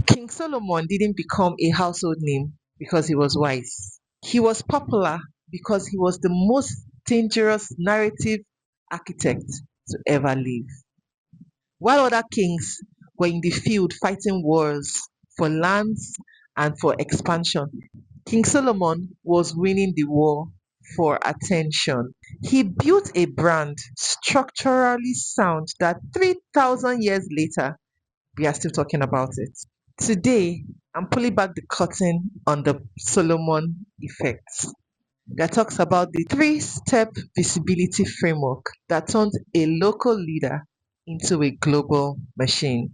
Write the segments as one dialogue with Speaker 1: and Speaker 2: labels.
Speaker 1: King Solomon didn't become a household name because he was wise. He was popular because he was the most dangerous narrative architect to ever live. While other kings were in the field fighting wars for lands and for expansion, King Solomon was winning the war for attention. He built a brand structurally sound that 3,000 years later, we are still talking about it. Today, I'm pulling back the curtain on the Solomon effect that talks about the three-step visibility framework that turned a local leader into a global machine.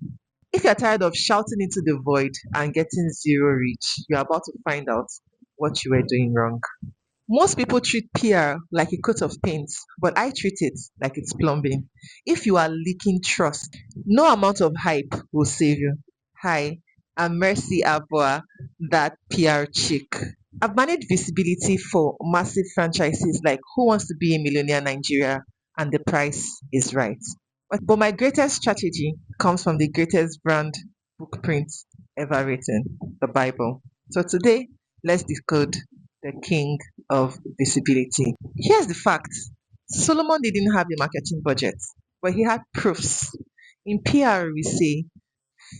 Speaker 1: If you're tired of shouting into the void and getting zero reach, you're about to find out what you were doing wrong. Most people treat PR like a coat of paint, but I treat it like it's plumbing. If you are leaking trust, no amount of hype will save you. Hi, I'm Mercy Abua, 𝗪𝗵𝗁. I've managed visibility for massive franchises like Who Wants to Be a Millionaire Nigeria and The Price is Right. But my greatest strategy comes from the greatest brand book print ever written, the Bible. So today, let's decode the king of visibility. Here's the fact. Solomon didn't have a marketing budget, but he had proofs. In PR, we say,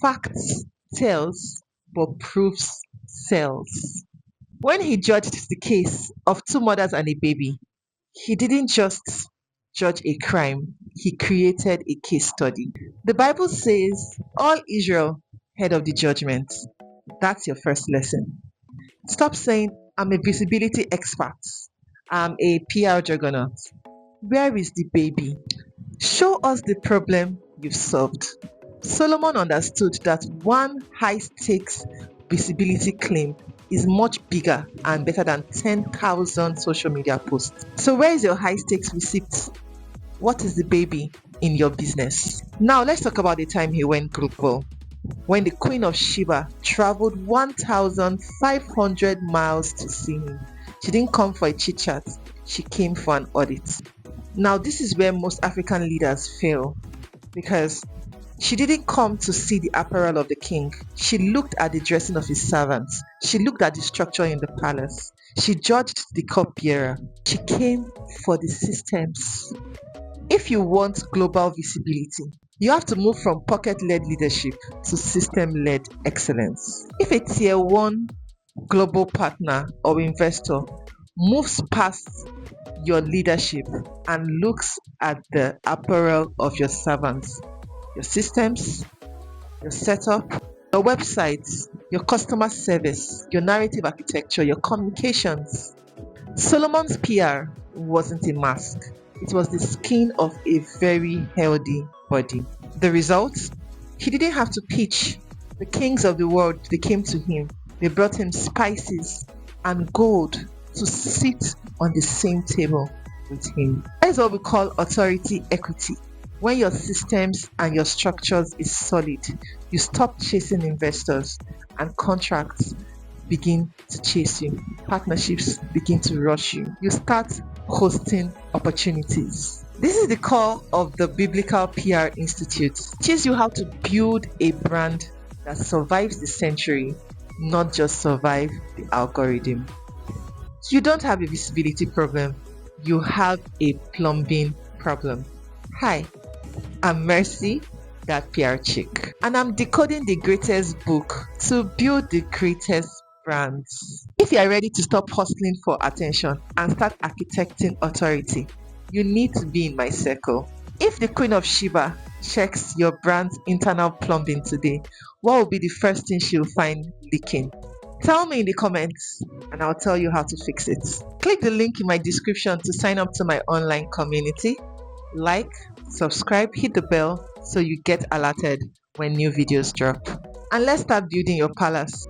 Speaker 1: facts tells, but proofs sells. When he judged the case of two mothers and a baby, he didn't just judge a crime, he created a case study. The Bible says, all Israel heard of the judgment. That's your first lesson. Stop saying, I'm a visibility expert, I'm a PR juggernaut. Where is the baby? Show us the problem you've solved. Solomon understood that one high-stakes visibility claim is much bigger and better than 10,000 social media posts. So where is your high-stakes receipt? What is the baby in your business? Now let's talk about the time he went global. When the Queen of Sheba traveled 1,500 miles to see him. She didn't come for a chit-chat, she came for an audit. Now this is where most African leaders fail, because she didn't come to see the apparel of the king. She looked at the dressing of his servants. She looked at the structure in the palace. She judged the cupbearer. She came for the systems. If you want global visibility, you have to move from pocket-led leadership to system-led excellence. If a tier 1 global partner or investor moves past your leadership and looks at the apparel of your servants, your systems, your setup, your websites, your customer service, your narrative architecture, your communications. Solomon's PR wasn't a mask. It was the skin of a very healthy body. The result? He didn't have to pitch. The kings of the world, they came to him. They brought him spices and gold to sit on the same table with him. That is what we call authority equity. When your systems and your structures is solid, you stop chasing investors and contracts begin to chase you. Partnerships begin to rush you. You start hosting opportunities. This is the core of the Biblical PR Institute. It teaches you how to build a brand that survives the century, not just survive the algorithm. You don't have a visibility problem, you have a plumbing problem. Hi, I'm Mercy, 𝗪𝗵𝗁, and I'm decoding the greatest book to build the greatest brands. If you are ready to stop hustling for attention and start architecting authority, you need to be in my circle. If the Queen of Sheba checks your brand's internal plumbing today, what will be the first thing she'll find leaking? Tell me in the comments and I'll tell you how to fix it. Click the link in my description to sign up to my online community. Like, subscribe, hit the bell so you get alerted when new videos drop. And let's start building your palace.